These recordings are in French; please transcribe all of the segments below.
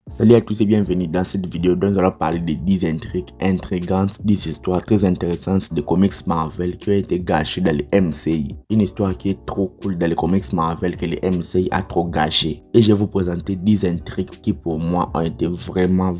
Salut à tous et bienvenue dans cette vidéo dont nous allons parler de 10 intrigues intrigantes, 10 histoires très intéressantes de comics Marvel qui ont été gâchées dans les MCI. Une histoire qui est trop cool dans les comics Marvel que les MCI a trop gâché. Et je vais vous présenter 10 intrigues qui pour moi ont été vraiment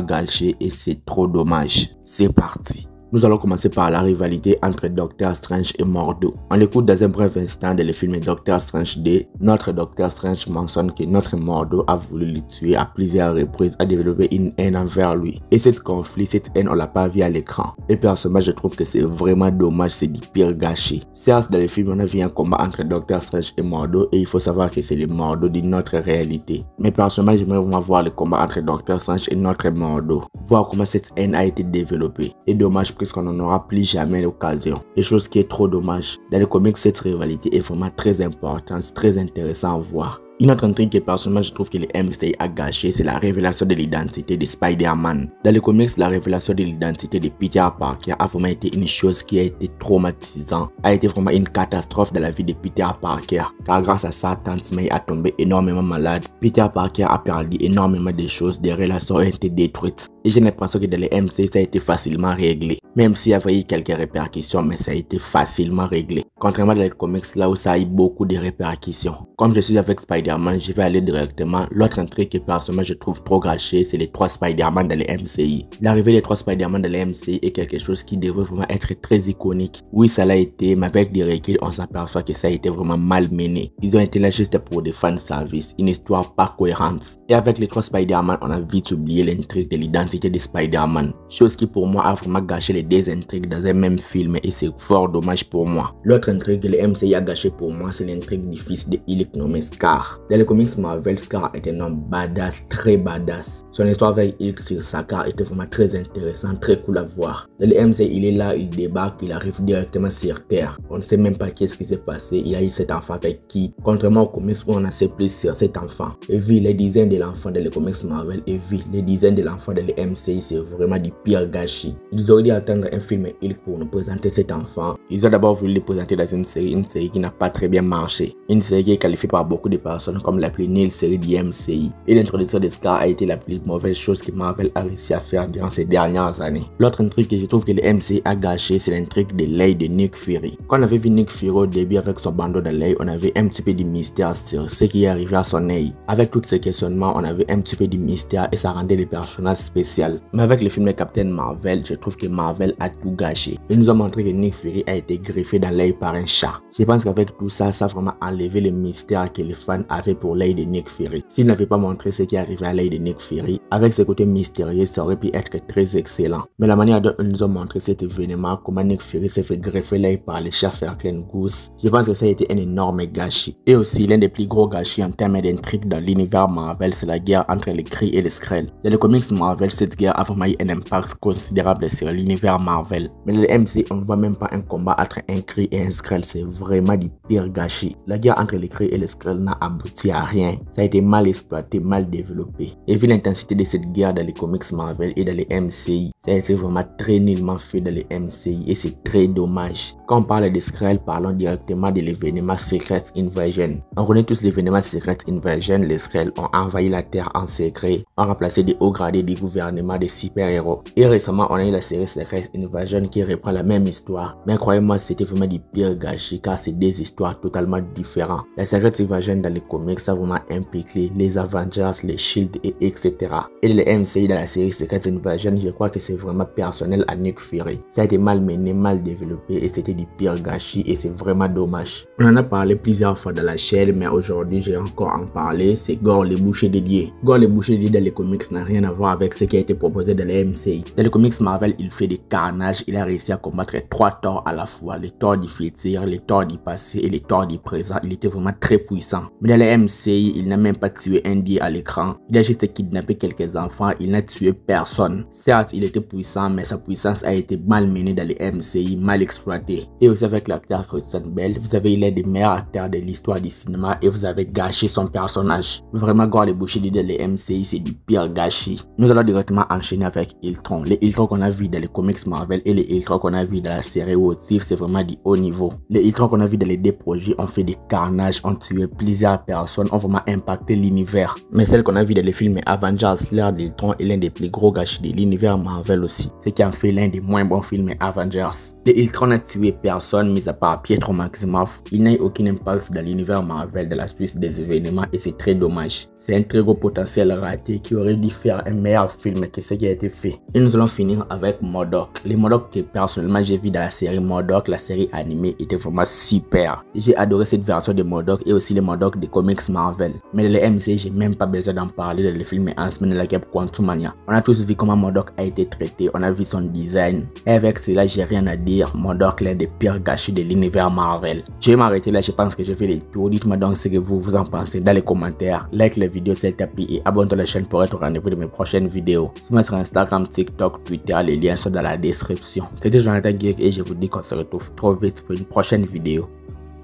gâchées et c'est trop dommage. C'est parti. Nous allons commencer par la rivalité entre Doctor Strange et Mordo. On l'écoute dans un bref instant dans le film Doctor Strange 2. Notre Doctor Strange mentionne que notre Mordo a voulu le tuer à plusieurs reprises, a développé une haine envers lui. Et cette conflit, cette haine, on l'a pas vu à l'écran. Et personnellement, je trouve que c'est vraiment dommage, c'est du pire gâché. Certes, dans le film, on a vu un combat entre Doctor Strange et Mordo et il faut savoir que c'est le Mordo de notre réalité. Mais personnellement, j'aimerais vraiment voir le combat entre Doctor Strange et notre Mordo. Voir comment cette haine a été développée. Et dommage puisqu'on n'en aura plus jamais l'occasion. Et chose qui est trop dommage. Dans les comics, cette rivalité est vraiment très importante, très intéressant à voir. Une autre intrigue que personnellement je trouve que le MCU a gâché, c'est la révélation de l'identité de Spider-Man. Dans les comics, la révélation de l'identité de Peter Parker a vraiment été une chose qui a été traumatisante, a été vraiment une catastrophe dans la vie de Peter Parker. Car grâce à ça, Tante May a tombé énormément malade. Peter Parker a perdu énormément de choses, des relations ont été détruites. Et j'ai l'impression que dans les MCU, ça a été facilement réglé. Même s'il y avait eu quelques répercussions, mais ça a été facilement réglé. Contrairement dans les comics, là où ça a eu beaucoup de répercussions. Comme je suis avec Spider-Man, je vais aller directement. L'autre intrigue que personnellement je trouve trop gâché, c'est les 3 Spider-Man dans les MCI. L'arrivée des 3 Spider-Man dans les MCI est quelque chose qui devrait vraiment être très iconique. Oui, ça l'a été, mais avec des reculs, on s'aperçoit que ça a été vraiment mal mené. Ils ont été là juste pour des fanservice, une histoire pas cohérente. Et avec les 3 Spider-Man, on a vite oublié l'intrigue de l'identité de Spider-Man. Chose qui pour moi a vraiment gâché les 2 intrigues dans un même film et c'est fort dommage pour moi. L'autre intrigue que le MCI a gâché pour moi, c'est l'intrigue du fils de Hulk nommé Scar. Dans les comics Marvel, Scar est un homme badass, très badass. Son histoire avec Hulk sur Sakaar était vraiment très intéressant, très cool à voir. Dans le MCI, il est là, il débarque, il arrive directement sur Terre. On ne sait même pas qu'est-ce qui s'est passé, il a eu cet enfant avec qui. Contrairement aux comics où on en sait plus sur cet enfant. Et vu les dizaines de l'enfant dans les comics Marvel et vu les dizaines de l'enfant dans les MCI, c'est vraiment du pire gâchis. Ils auraient dû attendre un film Hulk pour nous présenter cet enfant. Ils ont d'abord voulu le présenter dans une série qui n'a pas très bien marché. Une série qui est qualifiée par beaucoup de personnes comme la plus nulle série du MCI. Et l'introduction de Scar a été la plus mauvaise chose que Marvel a réussi à faire durant ces dernières années. L'autre intrigue que je trouve que le MCI a gâché, c'est l'intrigue de l'œil de Nick Fury. Quand on avait vu Nick Fury au début avec son bandeau de l'œil, on avait un petit peu de mystère sur ce qui est arrivé à son œil. Avec tous ces questionnements, on avait un petit peu de mystère et ça rendait les personnages spéciaux. Mais avec le film de Captain Marvel, je trouve que Marvel a tout gâché. Ils nous ont montré que Nick Fury a été griffé dans l'œil par un chat. Je pense qu'avec tout ça, ça a vraiment enlevé le mystère que les fans avaient pour l'œil de Nick Fury. S'ils n'avaient pas montré ce qui arrivait à l'œil de Nick Fury, avec ce côté mystérieux, ça aurait pu être très excellent. Mais la manière dont ils nous ont montré cet événement, comment Nick Fury s'est fait greffer l'œil par le chat Falcon Goose, je pense que ça a été un énorme gâchis. Et aussi, l'un des plus gros gâchis en termes d'intrigue dans l'univers Marvel, c'est la guerre entre les Kree et les Skrull. Dans les comics Marvel, cette guerre a vraiment eu un impact considérable sur l'univers Marvel. Mais dans le MC, on ne voit même pas un combat entre un Kree et un Skrull, c'est vraiment du pire gâchis. La guerre entre les Kree et les Skrull n'a abouti à rien. Ça a été mal exploité, mal développé. Et vu l'intensité de cette guerre dans les comics Marvel et dans les MCI, ça a été vraiment très nullement fait dans les MCI et c'est très dommage. Quand on parle des Skrull, parlons directement de l'événement Secret Invasion. On connaît tous l'événement Secret Invasion, les Skrull ont envahi la Terre en secret, ont remplacé des hauts gradés des gouvernements des super-héros. Et récemment, on a eu la série Secret Invasion qui reprend la même histoire. Mais croyez-moi, c'était vraiment du pire gâchis car c'est des histoires totalement différentes. La Secret Invasion dans les comics a vraiment impliqué les Avengers, les Shield et etc. Et le MCI dans la série Secret Invasion, je crois que c'est vraiment personnel à Nick Fury. Ça a été mal mené, mal développé et c'était du pire gâchis et c'est vraiment dommage. On en a parlé plusieurs fois dans la chaîne, mais aujourd'hui j'ai encore en parler, c'est Gorr le boucher dédié. Gorr le boucher dédié dans les comics n'a rien à voir avec ce qui a été proposé dans les MCI. Dans les comics Marvel, il fait des carnages, il a réussi à combattre 3 Thor à la fois, les Thor du futur, les Thor du passé et les Thor du présent. Il était vraiment très puissant. Mais dans les MCI, il n'a même pas tué un dieu à l'écran. Il a juste kidnappé quelques enfants, il n'a tué personne. Certes, il était puissant, mais sa puissance a été mal menée dans les MCI, mal exploitée. Et aussi avec l'acteur Christian Bale, vous avez l'un des meilleurs acteurs de l'histoire du cinéma et vous avez gâché son personnage. Vraiment, Gorr le boucher dédié dans les MCI, c'est du pire gâchis. Nous allons directement directement enchaîner avec Ultron. Les Ultron qu'on a vu dans les comics Marvel et les Ultron qu'on a vu dans la série What If, c'est vraiment du haut niveau. Les Ultron qu'on a vu dans les deux projets ont fait des carnages, ont tué plusieurs personnes, ont vraiment impacté l'univers. Mais celle qu'on a vu dans les films Avengers, l'ère d'Ultron est l'un des plus gros gâchis de l'univers Marvel aussi. Ce qui en fait l'un des moins bons films Avengers. Les Ultron n'a tué personne, mis à part Pietro Maximoff. Il n'a eu aucun impact dans l'univers Marvel de la suite des événements et c'est très dommage. C'est un très gros potentiel raté qui aurait dû faire un meilleur film que ce qui a été fait. Et nous allons finir avec MODOK. Les MODOK que personnellement j'ai vu dans la série MODOK, la série animée, était vraiment super. J'ai adoré cette version de MODOK et aussi les MODOK des comics Marvel. Mais dans les MCU, j'ai même pas besoin d'en parler dans les films Ant-Man et la Guêpe Quantumania. On a tous vu comment MODOK a été traité, on a vu son design. Et avec cela, j'ai rien à dire. MODOK est l'un des pires gâchis de l'univers Marvel. Je vais m'arrêter là, je pense que j'ai fait le tour. Dites-moi donc ce que vous en pensez dans les commentaires. Like la vidéo si elle t'a plu et abonne-toi à la chaîne pour être au rendez-vous de mes prochaines vidéos. Suis-moi sur Instagram, TikTok, Twitter, les liens sont dans la description. C'était Jonathan Geek et je vous dis qu'on se retrouve trop vite pour une prochaine vidéo.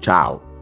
Ciao!